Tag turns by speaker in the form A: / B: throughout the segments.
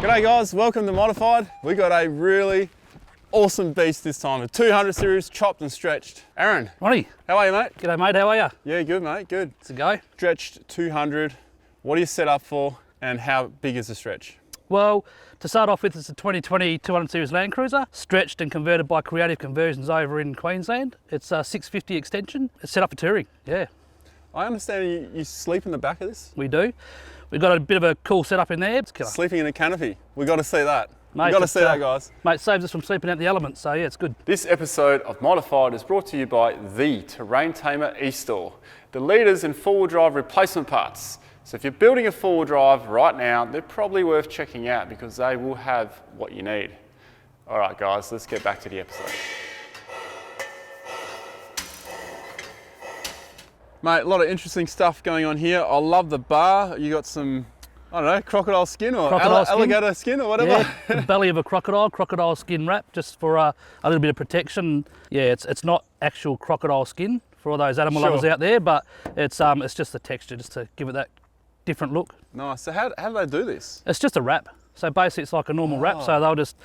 A: G'day guys, welcome to Modified. We got a really awesome beast this time, a 200 series, chopped and stretched. Aaron.
B: Ronny.
A: How are you, mate?
B: G'day mate, how are you?
A: Yeah, good mate, good.
B: Let's go.
A: Stretched 200, what are you set up for and how big is the stretch?
B: Well, to start off with, it's a 2020 200 series Landcruiser, stretched and converted by Creative Conversions over in Queensland. It's a 650 extension. It's set up for touring, yeah.
A: I understand you sleep in the back of this?
B: We do. We've got a bit of a cool setup in there. It's killer.
A: Sleeping in a canopy. We got to see that.
B: Mate,
A: we got to see that, guys.
B: Mate, saves us from sleeping out the elements, so yeah, it's good.
A: This episode of Modified is brought to you by the Terrain Tamer eStore, the leaders in four-wheel drive replacement parts. So if you're building a four-wheel drive right now, they're probably worth checking out because they will have what you need. All right, guys, let's get back to the episode. Mate, a lot of interesting stuff going on here. I love the bar. You got some, I don't know, crocodile skin or alligator skin or whatever.
B: Yeah, the belly of a crocodile skin wrap, just for a little bit of protection. Yeah, it's not actual crocodile skin for all those animal lovers out there, but it's just the texture, just to give it that different look.
A: Nice. So how do they do this?
B: It's just a wrap. So basically it's like a normal wrap. So they'll just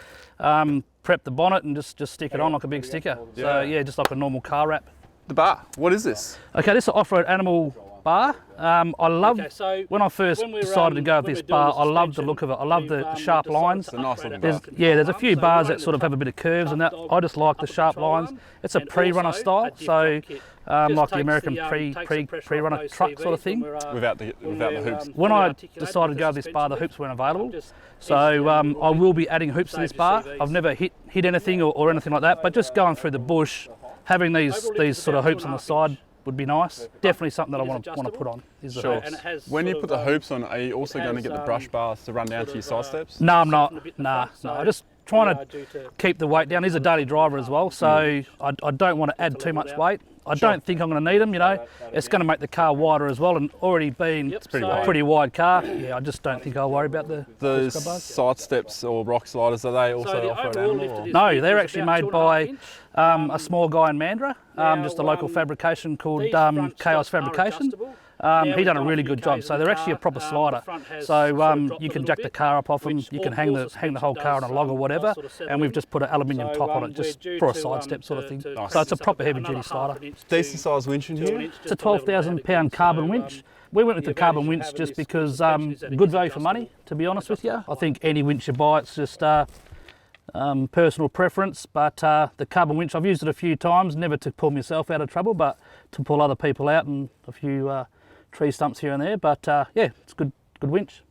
B: prep the bonnet and just stick it on like a big sticker.
A: Yeah.
B: So yeah, just like a normal car wrap.
A: The bar, what is this?
B: Okay, this is an off-road animal bar. I love, when I first decided to go with this bar, I love the look of it. I love the sharp lines.
A: It's a nice looking bar.
B: There's a few bars that sort of have a bit of curves and that. I just like the sharp lines. It's a pre-runner style, so like the American pre-runner truck sort of thing.
A: Without the hoops.
B: When I decided to go with this bar, the hoops weren't available. So I will be adding hoops to this bar. I've never hit anything or anything like that, but just going through the bush, having these sort of hoops on the side would be nice. Definitely something that I want to put on. Is the hoops.
A: When you put the hoops on, are you also going to get the brush bars to run down to your side steps?
B: No, I'm not. No. I'm just trying to keep the weight down. He's a daily driver as well, so I don't want to add too much weight. I don't think I'm going to need them, you know. It's going to make the car wider as well, and already being a pretty wide car, yeah, I just don't think I'll worry about
A: those side steps or rock sliders. Are they also off-road animal?
B: No, they're actually made by a small guy in Mandurah, just a local fabrication called Chaos Fabrication. He done a really good job. So they're actually a proper slider. So you can jack the car up off them, you can hang the whole car on a log or whatever, and we've just put an aluminium top on it just for a side step sort of thing.
A: Nice.
B: So it's a proper heavy duty slider.
A: Decent sized winch in here.
B: It's a 12,000 pound carbon winch. We went with the carbon winch just because good value for money, to be honest with you. I think any winch you buy, it's just personal preference, but the carbon winch, I've used it a few times, never to pull myself out of trouble, but to pull other people out and a few tree stumps here and there. But yeah, it's good winch.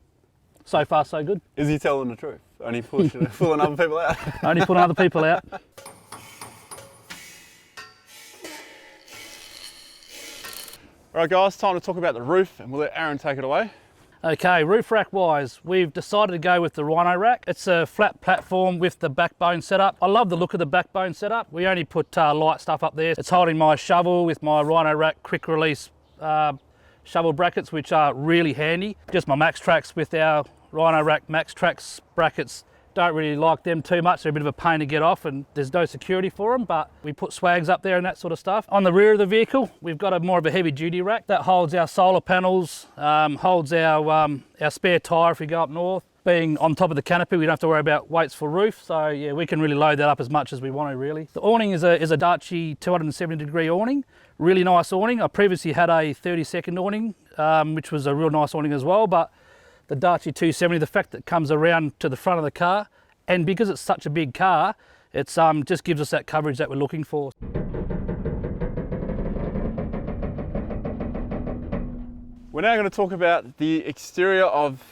B: So far, so good.
A: Is he telling the truth? Only pulling other people out?
B: Only pulling other people out.
A: All right guys, time to talk about the roof and we'll let Aaron take it away.
B: Okay, roof rack wise, we've decided to go with the Rhino rack. It's a flat platform with the backbone setup. I love the look of the backbone setup. We only put light stuff up there. It's holding my shovel with my Rhino rack quick release shovel brackets, which are really handy. Just my Max Tracks with our Rhino rack Max Tracks brackets. Don't really like them too much. They're a bit of a pain to get off and there's no security for them, but we put swags up there and that sort of stuff. On the rear of the vehicle, we've got more of a heavy duty rack that holds our solar panels, holds our spare tyre if we go up north. Being on top of the canopy, we don't have to worry about weights for roof. So yeah, we can really load that up as much as we want to really. The awning is a Dachi 270 degree awning. Really nice awning. I previously had a 30-second awning, which was a real nice awning as well, but the Dachi 270, the fact that it comes around to the front of the car, and because it's such a big car, it's just gives us that coverage that we're looking for.
A: We're now going to talk about the exterior of,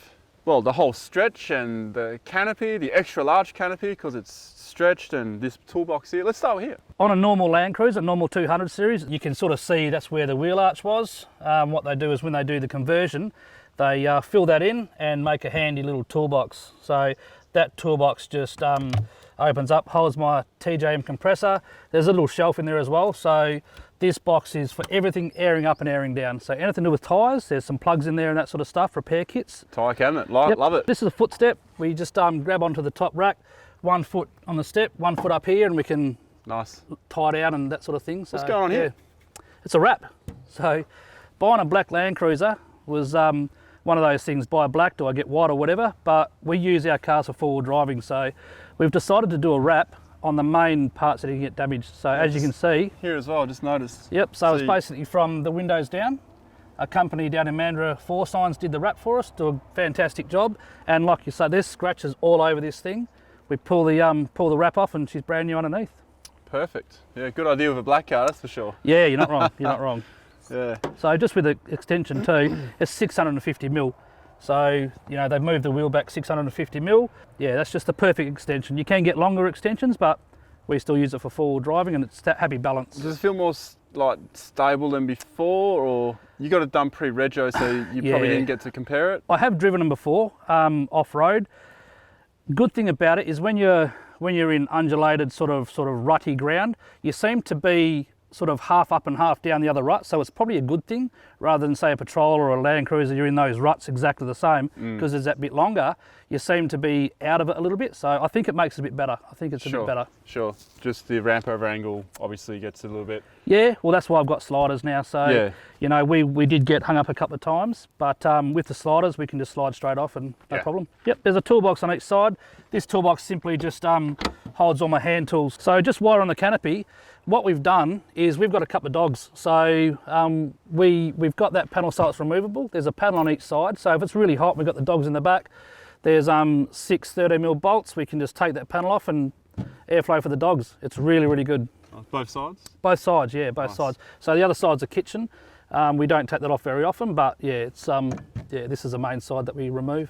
A: well, the whole stretch and the canopy, the extra large canopy, because it's stretched, and this toolbox here. Let's start here.
B: On a normal Landcruiser, normal 200 series, you can sort of see that's where the wheel arch was. What they do is when they do the conversion, they fill that in and make a handy little toolbox. So that toolbox just opens up, holds my TJM compressor. There's a little shelf in there as well. So this box is for everything airing up and airing down. So anything to do with tyres, there's some plugs in there and that sort of stuff, repair kits.
A: Tyre cabinet, love it.
B: This is a foot step. We just grab onto the top rack, 1 foot on the step, 1 foot up here, and we can tie down and that sort of thing. So,
A: what's going on here?
B: It's a wrap. So buying a black Landcruiser was one of those things, buy black, do I get white or whatever, but we use our cars for four-wheel driving, so we've decided to do a wrap on the main parts that can get damaged. So as you can see...
A: Here as well, I just noticed.
B: Yep, so it's basically from the windows down. A company down in Mandurah, Four Signs, did the wrap for us, do a fantastic job. And like you say, there's scratches all over this thing. We pull the wrap off and she's brand new underneath.
A: Perfect. Yeah, good idea with a black car, that's for sure.
B: Yeah, you're not wrong, you're not wrong.
A: Yeah.
B: So just with the extension too, it's 650 mil. So, you know, they've moved the wheel back 650 mil. Yeah, that's just the perfect extension. You can get longer extensions, but we still use it for four-wheel driving and it's that happy balance.
A: Does it feel more like stable than before, or you got it done pre-rego, so you probably didn't get to compare it?
B: I have driven them before, off-road. Good thing about it is when you're in undulated sort of rutty ground, you seem to be sort of half up and half down the other rut, so it's probably a good thing rather than say a Patrol or a Landcruiser, you're in those ruts exactly the same, because there's that bit longer, you seem to be out of it a little bit, so I think it makes it a bit better. I think it's a bit better.
A: Sure, just the ramp over angle obviously gets a little bit...
B: Yeah, well that's why I've got sliders now, so you know, we did get hung up a couple of times, but with the sliders we can just slide straight off and no problem. Yep, there's a toolbox on each side. This toolbox simply just holds all my hand tools. So just while on the canopy, what we've done is we've got a couple of dogs. So we've got that panel so it's removable. There's a panel on each side. So if it's really hot, we've got the dogs in the back. There's 6 30mm bolts. We can just take that panel off and airflow for the dogs. It's really, really good.
A: Both sides?
B: Both sides, yeah, both sides. So the other side's a kitchen. We don't take that off very often, but yeah, it's this is the main side that we remove.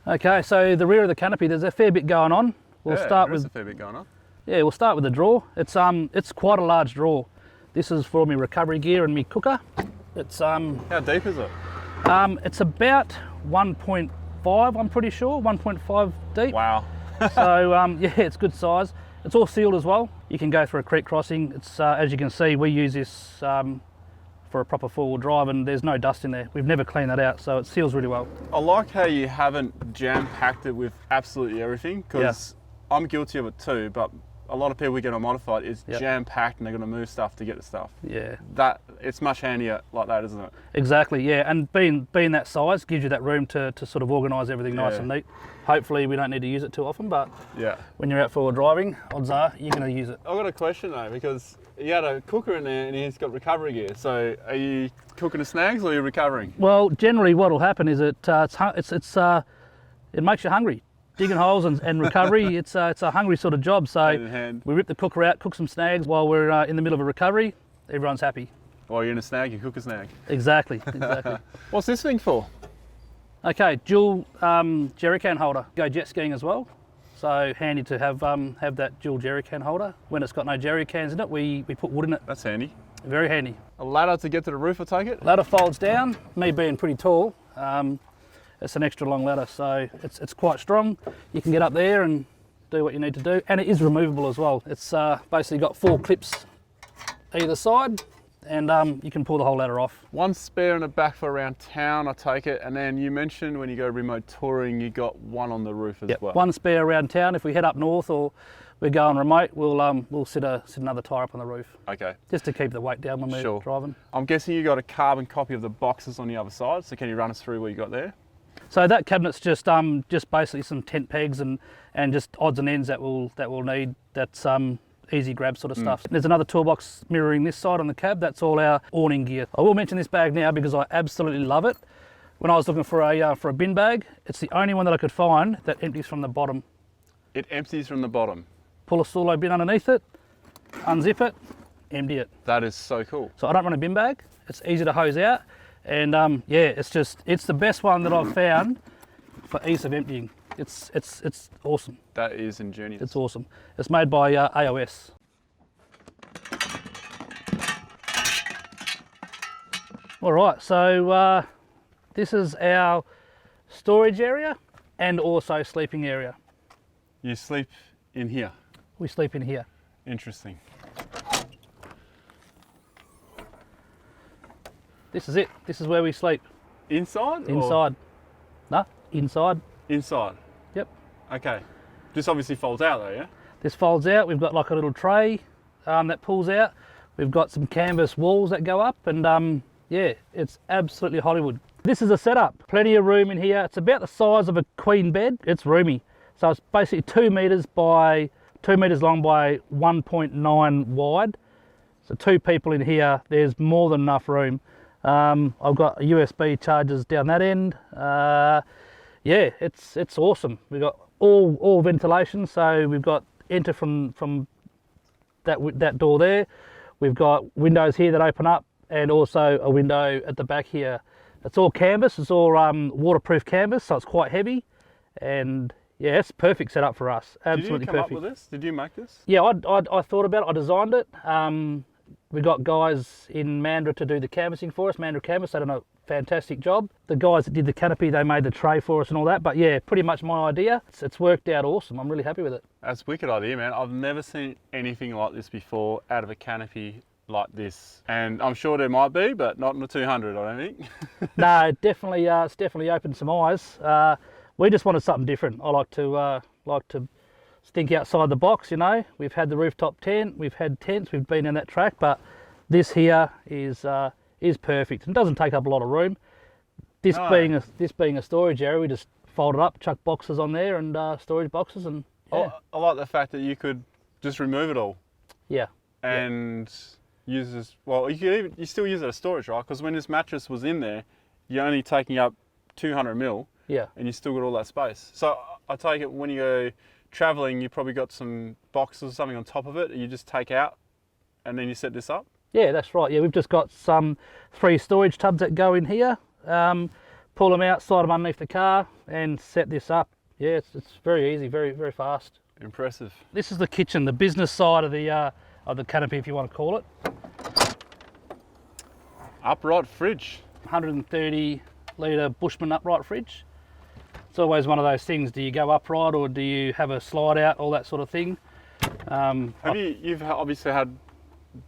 B: Okay, so the rear of the canopy, there's a fair bit going on. We'll start with
A: a fair bit going on.
B: Yeah, we'll start with the drawer. It's quite a large drawer. This is for my recovery gear and my cooker. It's
A: How deep is it?
B: It's about 1.5, I'm pretty sure, 1.5 deep.
A: Wow.
B: So yeah, it's good size. It's all sealed as well. You can go through a creek crossing. It's as you can see, we use this for a proper four-wheel drive, and there's no dust in there. We've never cleaned that out, so it seals really well.
A: I like how you haven't jam-packed it with absolutely everything, because I'm guilty of it too, but a lot of people we get on modified is jam-packed and they're going to move stuff to get the stuff.
B: Yeah.
A: It's much handier like that, isn't it?
B: Exactly, yeah, and being that size gives you that room to sort of organise everything nice and neat. Hopefully we don't need to use it too often, but when you're out four-wheel driving, odds are you're going to use it.
A: I've got a question though, because you had a cooker in there and he's got recovery gear, so are you cooking the snags or are you recovering?
B: Well, generally what will happen is it makes you hungry. Digging holes and recovery, it's a hungry sort of job. So we rip the cooker out, cook some snags while we're in the middle of a recovery. Everyone's happy.
A: While you're in a snag, you cook a snag.
B: Exactly, exactly.
A: What's this thing for?
B: Okay, dual jerry can holder. Go jet skiing as well. So handy to have that dual jerry can holder. When it's got no jerry cans in it, we put wood in it.
A: That's handy.
B: Very handy.
A: A ladder to get to the roof, I take it?
B: Ladder folds down. Me being pretty tall, it's an extra long ladder, so it's quite strong. You can get up there and do what you need to do, and it is removable as well. It's basically got 4 clips either side, and you can pull the whole ladder off.
A: One spare in the back for around town, I take it, and then you mentioned when you go remote touring, you got one on the roof as well.
B: One spare around town. If we head up north or we're going remote, we'll sit another tyre up on the roof.
A: Okay.
B: Just to keep the weight down when we're driving. I'm
A: guessing you got a carbon copy of the boxes on the other side, so can you run us through what you got there?
B: So that cabinet's just basically some tent pegs and just odds and ends that we'll need. That's easy grab sort of stuff. There's another toolbox mirroring this side on the cab. That's all our awning gear. I will mention this bag now because I absolutely love it. When I was looking for a bin bag, it's the only one that I could find that empties from the bottom.
A: It empties from the bottom.
B: Pull a solo bin underneath it, unzip it, empty it.
A: That is so cool.
B: So I don't run a bin bag. It's easy to hose out. And yeah, it's the best one that I've found for ease of emptying. It's awesome.
A: That is ingenious.
B: It's awesome. It's made by AOS. All right, so this is our storage area and also sleeping area.
A: You sleep in here?
B: We sleep in here.
A: Interesting.
B: This is it. This is where we sleep.
A: Inside?
B: Inside. No, inside.
A: Inside?
B: Yep.
A: Okay. This obviously folds out though, yeah?
B: This folds out. We've got like a little tray that pulls out. We've got some canvas walls that go up, and Yeah, it's absolutely Hollywood. This is a setup. Plenty of room in here. It's about the size of a queen bed. It's roomy. So it's basically 2 meters by 2 meters long by 1.9 wide. So 2 people in here, there's more than enough room. I've got USB chargers down that end. Yeah, it's awesome. We've got all ventilation. So we've got enter from that door there. We've got windows here that open up, and also a window at the back here. It's all canvas. It's all waterproof canvas, so it's quite heavy. And yeah, it's perfect setup for us. Absolutely perfect. Did you come
A: up with this? Did you make this?
B: Yeah, I thought about it. I designed it. We got guys in Mandurah to do the canvassing for us. Mandurah Canvas, they done a fantastic job. The guys that did the canopy, they made the tray for us and all that. But yeah, pretty much my idea. It's worked out awesome. I'm really happy with it.
A: That's a wicked idea, man. I've never seen anything like this before out of a canopy like this. And I'm sure there might be, but not in the 200, I don't think.
B: No, definitely, it's definitely opened some eyes. We just wanted something different. I like to think outside the box, you know. We've had the rooftop tent, we've had tents, we've been in that track, but this here is perfect and doesn't take up a lot of room. This being a storage area, we just fold it up, chuck boxes on there and storage boxes, and yeah.
A: I like the fact that you could just remove it all.
B: Yeah.
A: And use this. Well, you still use it as storage, right? Because when this mattress was in there, you're only taking up 200 mil.
B: Yeah.
A: And you still got all that space. So I take it when you go traveling, you probably got some boxes or something on top of it you just take out and then you set this up?
B: Yeah, that's right. Yeah, we've just got some 3 storage tubs that go in here. Pull them out, slide them underneath the car and set this up. Yeah, it's very easy, very, very fast.
A: Impressive. This
B: is the kitchen, the business side of the canopy, if you want to call it.
A: Upright fridge.
B: 130 litre Bushman upright fridge. It's always one of those things, do you go upright or do you have a slide out, all that sort of thing.
A: You've obviously had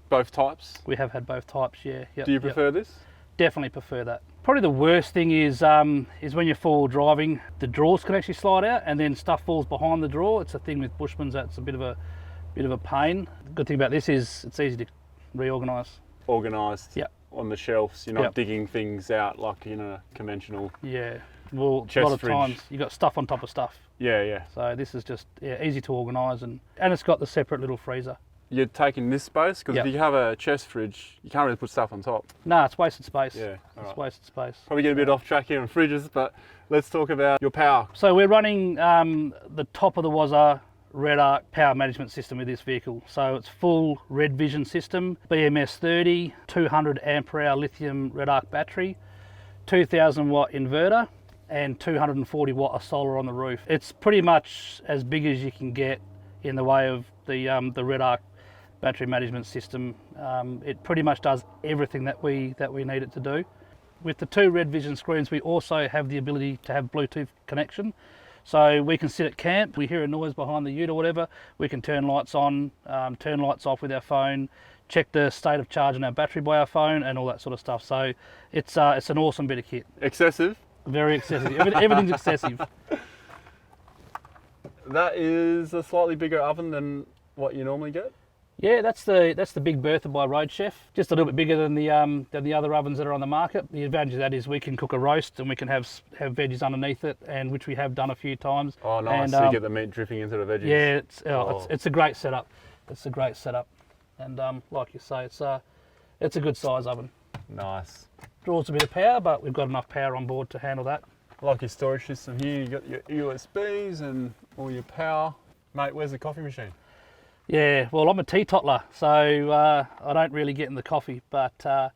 A: both types?
B: We have had both types, yeah. Yep,
A: do you prefer this?
B: Definitely prefer that. Probably the worst thing is when you're four-wheel driving, the drawers can actually slide out and then stuff falls behind the drawer. It's a thing with Bushmans, that's a bit of a pain. The good thing about this is it's easy to reorganise.
A: Organised?
B: Yeah.
A: On the shelves, you're not digging things out like in a conventional.
B: Yeah. Well, a lot of
A: fridge.
B: times you got stuff on top of stuff.
A: Yeah, yeah.
B: So this is just easy to organise and it's got the separate little freezer.
A: You're taking this space because if you have a chest fridge, you can't really put stuff on top.
B: No, it's wasted space.
A: Yeah,
B: it's wasted space.
A: Probably get a bit off track here on fridges, but let's talk about your power.
B: So we're running the top of the Wazza Red Arc power management system with this vehicle. So it's full Red Vision system, BMS 30, 200 ampere hour lithium Red Arc battery, 2000 watt inverter, and 240 watt of solar on the roof. It's pretty much as big as you can get in the way of the Red Arc battery management system. It pretty much does everything that we need it to do. With the 2 Red Vision screens, we also have the ability to have Bluetooth connection. So we can sit at camp, we hear a noise behind the ute or whatever, we can turn lights on, turn lights off with our phone, check the state of charge on our battery by our phone and all that sort of stuff. So it's an awesome bit of kit.
A: Excessive?
B: Very excessive. Everything's excessive.
A: That is a slightly bigger oven than what you normally get?
B: Yeah, that's the Big Bertha by Road Chef. Just a little bit bigger than the other ovens that are on the market. The advantage of that is we can cook a roast and we can have veggies underneath it, and which we have done a few times.
A: Oh, nice! And, so you get the meat dripping into the veggies.
B: Yeah, it's a great setup. It's a great setup, and like you say, it's a good size oven.
A: Nice.
B: Draws a bit of power, but we've got enough power on board to handle that.
A: I like your storage system here. You got your USBs and all your power. Mate, where's the coffee machine?
B: Yeah, well, I'm a teetotaler, so I don't really get in the coffee, but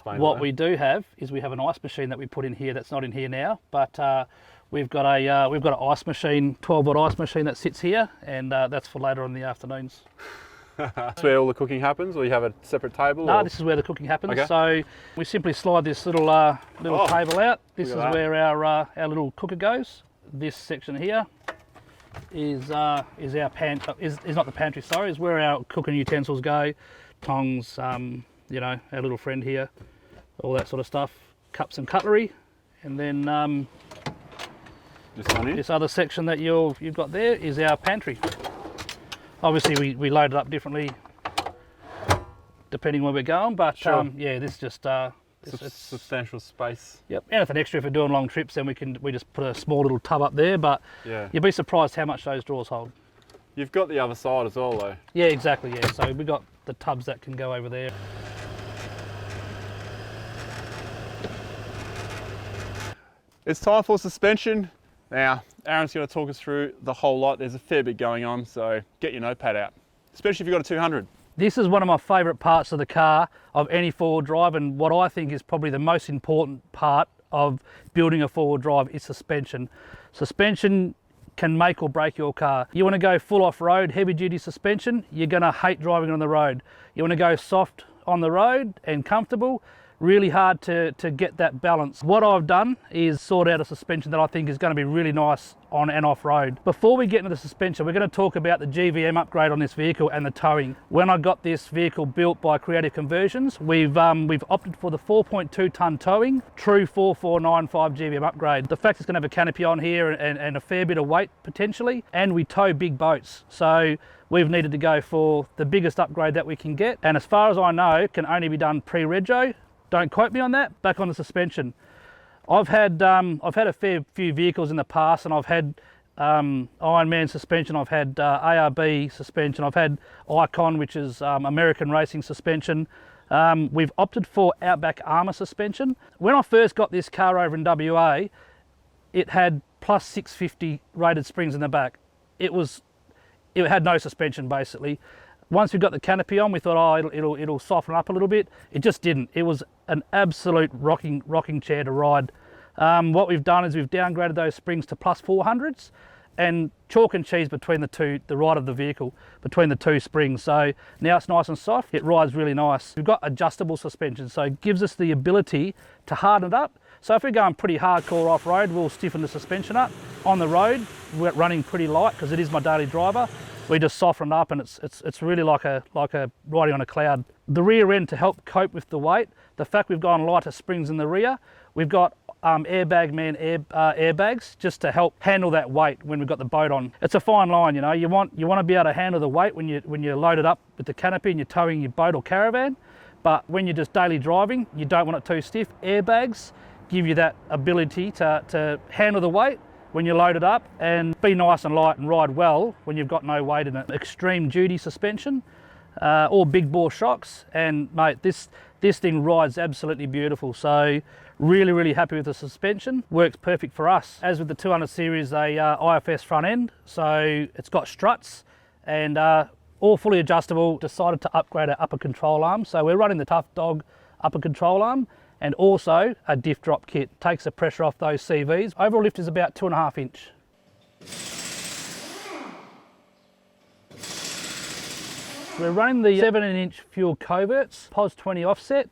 B: what we do have is we have an ice machine that we put in here that's not in here now, but we've got an ice machine, 12-watt ice machine that sits here, and that's for later in the afternoons.
A: That's where all the cooking happens, or you have a separate table?
B: No, this is where the cooking happens. Okay. So we simply slide this little table out. This is where our little cooker goes. This section here is our is not the pantry, sorry, is where our cooking utensils go, tongs, you know, our little friend here, all that sort of stuff, cups and cutlery, and then this other section that you've got there is our pantry. Obviously we load it up differently depending where we're going, but sure. Yeah, this just It's
A: substantial space.
B: Yep, anything extra if we're doing long trips, then we just put a small little tub up there, but
A: yeah,
B: you'd be surprised how much those drawers hold.
A: You've got the other side as well though.
B: Yeah, exactly, yeah. So we've got the tubs that can go over there.
A: It's time for suspension. Now, Aaron's going to talk us through the whole lot. There's a fair bit going on, so get your notepad out, especially if you've got a 200.
B: This is one of my favourite parts of the car, of any four-wheel drive, and what I think is probably the most important part of building a four-wheel drive is suspension. Suspension can make or break your car. You want to go full off-road, heavy-duty suspension, you're going to hate driving on the road. You want to go soft on the road and comfortable, really hard to get that balance. What I've done is sort out a suspension that I think is going to be really nice on and off road. Before we get into the suspension, we're going to talk about the GVM upgrade on this vehicle and the towing. When I got this vehicle built by Creative Conversions, we've opted for the 4.2 tonne towing, true 4495 GVM upgrade. The fact it's going to have a canopy on here and a fair bit of weight potentially, and we tow big boats. So we've needed to go for the biggest upgrade that we can get. And as far as I know, can only be done pre-rego. Don't quote me on that. Back on the suspension. I've had a fair few vehicles in the past, and I've had Ironman suspension, I've had ARB suspension, I've had Icon, which is American racing suspension. We've opted for Outback Armour suspension. When I first got this car over in WA, it had plus 650 rated springs in the back. It had no suspension basically. Once we got the canopy on, we thought, oh, it'll soften up a little bit. It just didn't. It was an absolute rocking chair to ride. What we've done is we've downgraded those springs to plus 400s and chalk and cheese between the right of the vehicle, between the two springs. So now it's nice and soft. It rides really nice. We've got adjustable suspension, so it gives us the ability to harden it up. So if we're going pretty hardcore off-road, we'll stiffen the suspension up. On the road, we're running pretty light because it is my daily driver. We just soften it up, and it's really like a riding on a cloud. The rear end, to help cope with the weight, the fact we've gone lighter springs in the rear, we've got airbag man airbags just to help handle that weight when we've got the boat on. It's a fine line, you know. You want to be able to handle the weight when you load it up with the canopy and you're towing your boat or caravan, but when you're just daily driving, you don't want it too stiff. Airbags give you that ability to handle the weight when you load it up and be nice and light and ride well when you've got no weight in it. Extreme duty suspension, all big bore shocks, and mate, this thing rides absolutely beautiful. So really happy with the suspension. Works perfect for us. As with the 200 series, IFS front end, so it's got struts and all fully adjustable. Decided to upgrade our upper control arm, so we're running the Tough Dog upper control arm, and also a diff drop kit. Takes the pressure off those CVs. Overall lift is about 2.5 inch. We're running the 17-inch fuel coverts, POS 20 offset,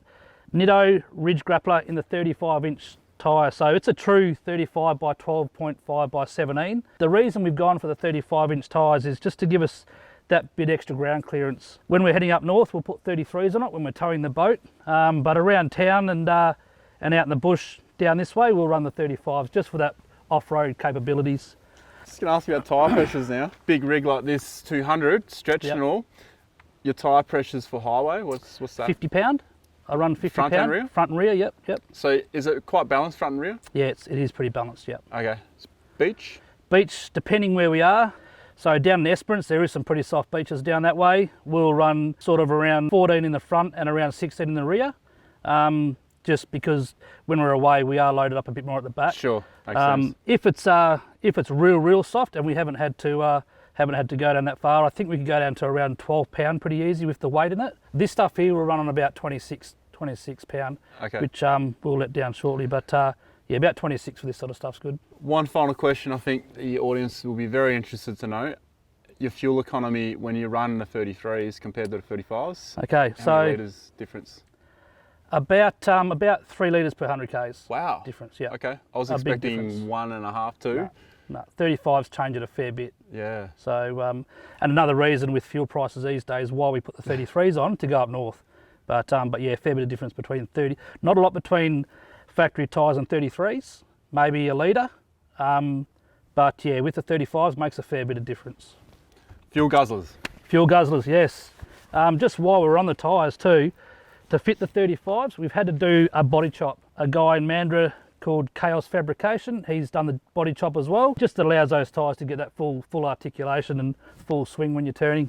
B: Nitto ridge grappler in the 35-inch tyre. So it's a true 35 by 12.5 by 17. The reason we've gone for the 35-inch tyres is just to give us that bit extra ground clearance. When we're heading up north, we'll put 33s on it when we're towing the boat, but around town and out in the bush down this way, we'll run the 35s just for that off-road capabilities.
A: Just going to ask you about tyre pressures now. Big rig like this, 200, stretched and all. Your tyre pressures for highway, what's that?
B: 50 pound. I run 50
A: front
B: pound.
A: And rear?
B: Front and rear, yep.
A: So is it quite balanced front and rear?
B: Yeah, it is pretty balanced, yep.
A: Okay. Beach?
B: Beach, depending where we are. So down in Esperance, there is some pretty soft beaches down that way. We'll run sort of around 14 in the front and around 16 in the rear, just because when we're away, we are loaded up a bit more at the back.
A: Sure, makes sense.
B: If it's real soft and we haven't had to go down that far, I think we could go down to around 12 pound pretty easy with the weight in it. This stuff here will run on about 26 pound,
A: okay,
B: which we'll let down shortly, but yeah, about 26 for this sort of stuff's good.
A: One final question I think the audience will be very interested to know. Your fuel economy when you run the 33s compared to the 35s.
B: Okay,
A: how many litres difference?
B: About 3 litres per 100 k's.
A: Wow.
B: Difference, yeah.
A: Okay, I was expecting 1.5, 2.
B: No, 35s change it a fair bit.
A: Yeah.
B: So, and another reason with fuel prices these days why we put the 33s on to go up north. But yeah, fair bit of difference between 30. Not a lot between factory tyres and 33s, maybe a litre. But yeah, with the 35s makes a fair bit of difference.
A: Fuel guzzlers.
B: Fuel guzzlers, yes. Just while we're on the tyres too, To fit the 35s, we've had to do a body chop. A guy in Mandurah called Chaos Fabrication, he's done the body chop as well. Just allows those tyres to get that full articulation and full swing when you're turning.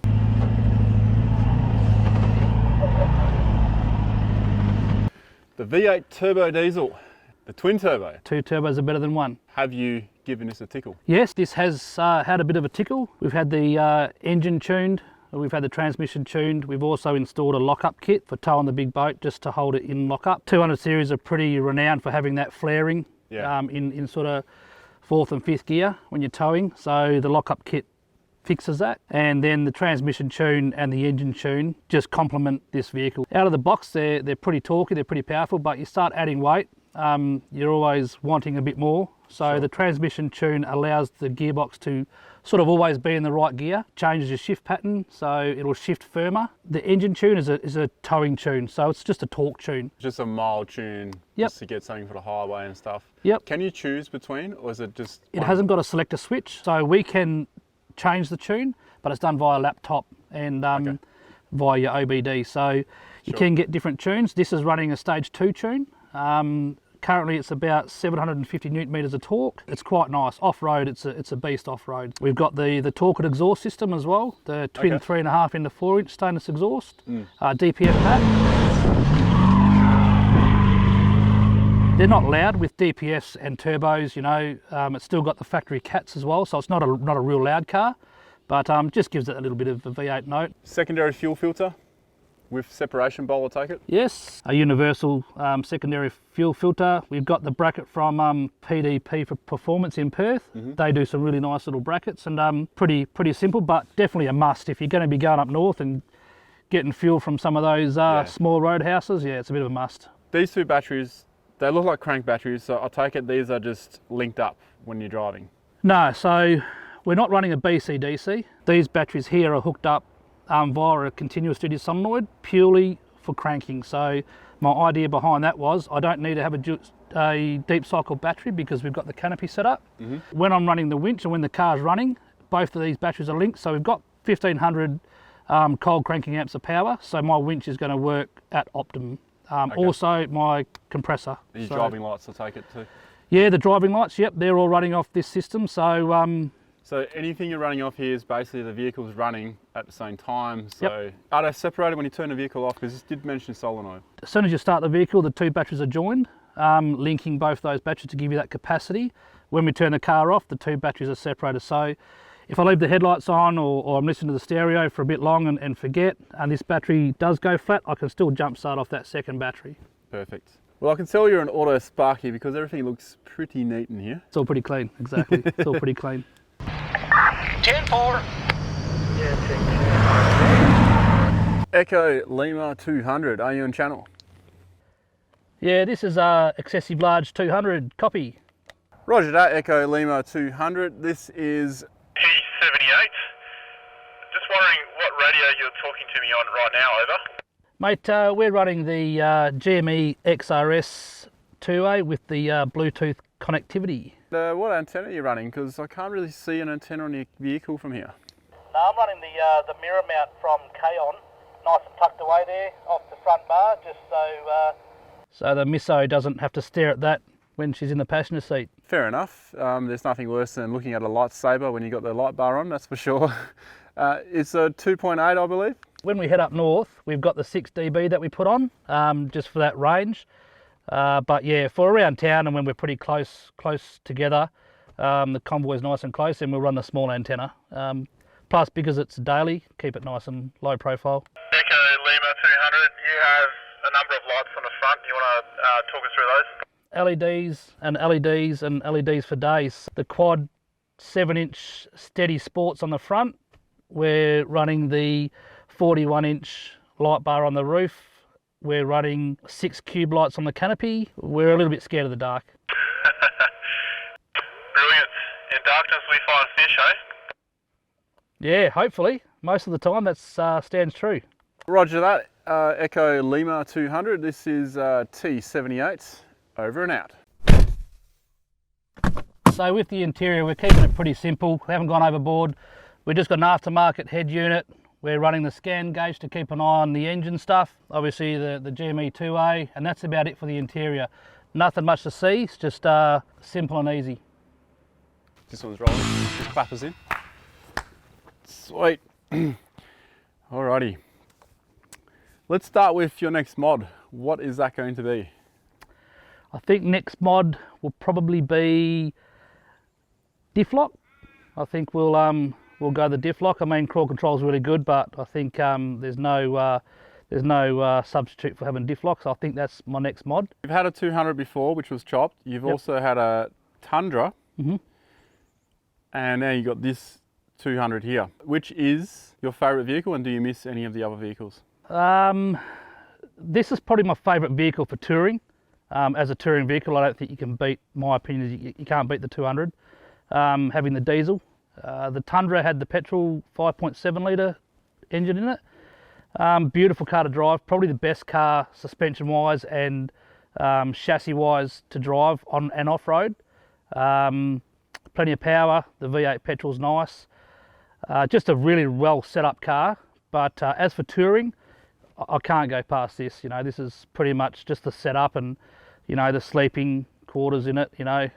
A: The V8 turbo diesel, the twin turbo.
B: 2 turbos are better than 1.
A: Have you given this a tickle?
B: Yes, this has had a bit of a tickle. We've had the engine tuned, we've had the transmission tuned. We've also installed a lock-up kit for towing the big boat just to hold it in lock-up. 200 series are pretty renowned for having that flaring in sort of 4th and 5th gear when you're towing. So the lock-up kit fixes that. And then the transmission tune and the engine tune just complement this vehicle. Out of the box, they're pretty torquey, they're pretty powerful, but you start adding weight, you're always wanting a bit more. So the transmission tune allows the gearbox to sort of always be in the right gear, changes your shift pattern, so it'll shift firmer. The engine tune is a towing tune, so it's just a torque tune.
A: Just a mild tune, just to get something for the highway and stuff.
B: Yep.
A: Can you choose between, or is it just
B: It hasn't got a selector switch, so we can change the tune, but it's done via laptop and via your OBD, so you can get different tunes. This is running a stage 2 tune. Currently it's about 750 newton meters of torque. It's quite nice. Off-road, it's a beast off-road. We've got the torqued exhaust system as well, the twin 3.5 into 4-inch stainless exhaust, DPF pack. They're not loud with DPFs and turbos, you know. It's still got the factory cats as well, so it's not a real loud car, but just gives it a little bit of a V8 note.
A: Secondary fuel filter with separation bowl, I take it?
B: Yes, a universal secondary fuel filter. We've got the bracket from PDP for Performance in Perth. They do some really nice little brackets, and pretty simple, but definitely a must if you're going to be going up north and getting fuel from some of those small roadhouses. Yeah, it's a bit of a must.
A: These two batteries, they look like crank batteries, so I take it these are just linked up when you're driving? No,
B: so we're not running a BC-DC. These batteries here are hooked up via a continuous duty solenoid purely for cranking. So my idea behind that was I don't need to have a deep cycle battery because we've got the CANOPY set up. When I'm running the winch and when the car's running, both of these batteries are linked, so we've got 1500 cold cranking amps of power, so my winch is going to work at optimum. Also my compressor.
A: These driving lights, I take it too?
B: Yeah, the driving lights, yep, they're all running off this system.
A: So anything you're running off here is basically the vehicle's running at the same time. So are they separated when you turn the vehicle off? Because this did mention solenoid.
B: As soon as you start the vehicle, the two batteries are joined, linking both those batteries to give you that capacity. When we turn the car off, the two batteries are separated. So if I leave the headlights on or I'm listening to the stereo for a bit long and forget, and this battery does go flat, I can still jump start off that second battery.
A: Perfect. Well, I can tell you're an auto sparky because everything looks pretty neat in here.
B: It's all pretty clean, exactly. It's all pretty clean.
C: 10-4.
A: Echo Lima 200, are you on channel?
B: Yeah, this is excessive large 200, copy.
A: Roger that, Echo Lima 200. This is
C: P78. Just wondering what radio you're talking to me on right now, over.
B: Mate, we're running the GME XRS 2A with the Bluetooth connectivity.
A: What antenna are you running? Because I can't really see an antenna on your vehicle from here.
B: No, I'm running the mirror mount from K-On, nice and tucked away there off the front bar, just so the misso doesn't have to stare at that when she's in the passenger seat.
A: Fair enough. There's nothing worse than looking at a lightsaber when you've got the light bar on, that's for sure. It's a 2.8, I believe.
B: When we head up north, we've got the 6 dB that we put on, just for that range. But yeah, for around town and when we're pretty close together, the convoy's nice and close, and we'll run the small antenna. Plus, because it's daily, keep it nice and low profile.
C: Echo Lima 200, you have a number of lights on the front. You want to talk us through those?
B: LEDs and LEDs and LEDs for days. The quad 7-inch steady sports on the front. We're running the 41-inch light bar on the roof. We're running 6 cube lights on the canopy. We're a little bit scared of the dark.
C: Brilliant. In darkness we find fish, eh?
B: Yeah, hopefully. Most of the time that stands true.
A: Roger that, Echo Lima 200. This is T78, over and out.
B: So with the interior, we're keeping it pretty simple. We haven't gone overboard. We've just got an aftermarket head unit. We're running the scan gauge to keep an eye on the engine stuff, obviously the GME2A, and that's about it for the interior. Nothing much to see, it's just simple and easy.
A: This one's rolling, the clappers in. Sweet. Alrighty. Let's start with your next mod. What is that going to be?
B: I think next mod will probably be diff lock. I think we'll go the diff lock. I mean, crawl control is really good, but I think there's no substitute for having diff lock. So I think that's my next mod.
A: You've had a 200 before, which was chopped. You've also had a Tundra, and now you got this 200 here. Which is your favourite vehicle, and do you miss any of the other vehicles?
B: This is probably my favourite vehicle for touring. As a touring vehicle, I don't think you can beat, my opinion is you can't beat the 200, having the diesel. The Tundra had the petrol 5.7 litre engine in it. Beautiful car to drive, probably the best car suspension wise and chassis wise to drive on and off road. Plenty of power, the V8 petrol's nice. Just a really well set up car, but as for touring, I can't go past this. You know, this is pretty much just the setup and, you know, the sleeping quarters in it, you know,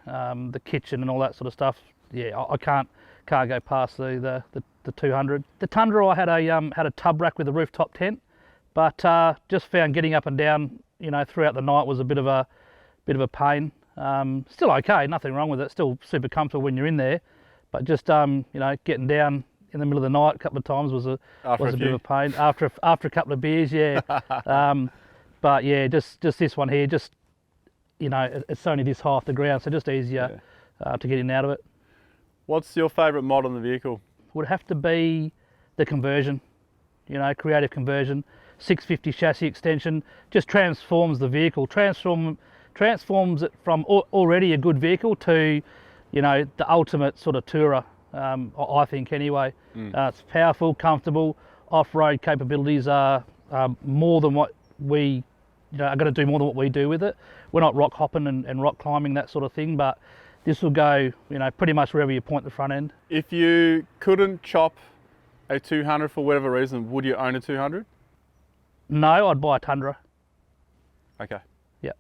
B: the kitchen and all that sort of stuff. Yeah, I can't go past the 200. The Tundra, I had a tub rack with a rooftop tent, but just found getting up and down, you know, throughout the night was a bit of a pain. Still okay, nothing wrong with it. Still super comfortable when you're in there, but just you know, getting down in the middle of the night a couple of times was a bit of a pain after a couple of beers, yeah. But yeah, just this one here, just, you know, it's only this high off the ground, so just easier to get in and out of it.
A: What's your favourite mod on the vehicle? Would
B: have to be the conversion, you know, creative conversion. 650 chassis extension just transforms the vehicle, transforms it from already a good vehicle to, you know, the ultimate sort of tourer. I think anyway. It's powerful, comfortable, off-road capabilities are more than what we, you know, are going to do more than what we do with it. We're not rock hopping and rock climbing, that sort of thing, but this will go, you know, pretty much wherever you point the front end. If
A: you couldn't chop a 200 for whatever reason, would you own a 200?
B: No, I'd buy a Tundra.
A: Okay.
B: Yeah,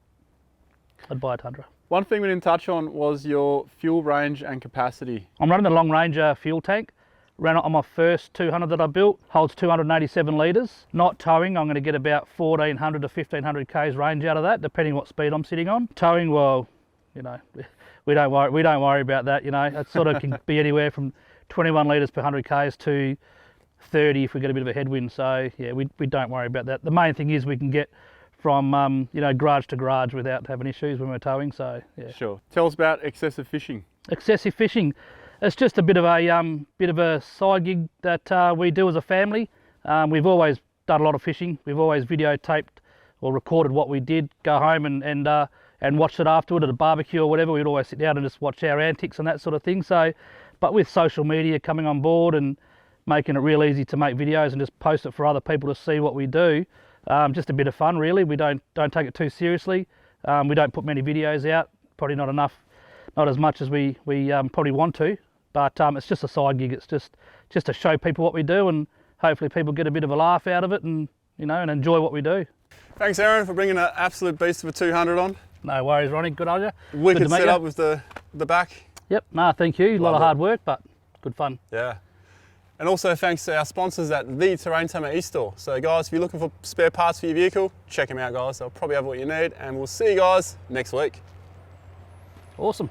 B: I'd buy a Tundra.
A: One thing we didn't touch on was your fuel range and capacity.
B: I'm running the Long Ranger fuel tank. Ran it on my first 200 that I built. Holds 287 litres. Not towing, I'm going to get about 1400 to 1500 k's range out of that, depending what speed I'm sitting on. Towing, well, you know, we don't worry about that. You know, it sort of can be anywhere from 21 litres per 100 k's to 30 if we get a bit of a headwind. So yeah, we don't worry about that. The main thing is we can get from you know, garage to garage without having issues when we're towing. So yeah.
A: Sure. Tell us about excessive fishing.
B: Excessive fishing, it's just a bit of a side gig that we do as a family. We've always done a lot of fishing. We've always videotaped or recorded what we did. Go home and watch it afterward at a barbecue or whatever. We'd always sit down and just watch our antics and that sort of thing. So, but with social media coming on board and making it real easy to make videos and just post it for other people to see what we do. Just a bit of fun, really. We don't take it too seriously. We don't put many videos out, probably not enough, not as much as we probably want to, but it's just a side gig. It's just to show people what we do, and hopefully people get a bit of a laugh out of it, and, you know, and enjoy what we do.
A: Thanks, Aaron, for bringing an absolute beast of a 200 on.
B: No worries, Ronnie. Good on you.
A: Wicked setup with the back.
B: Yep. No, thank you. A lot of hard work, but good fun.
A: Yeah. And also thanks to our sponsors at the Terrain Tamer eStore. So guys, if you're looking for spare parts for your vehicle, check them out, guys. They'll probably have what you need, and we'll see you guys next week.
B: Awesome.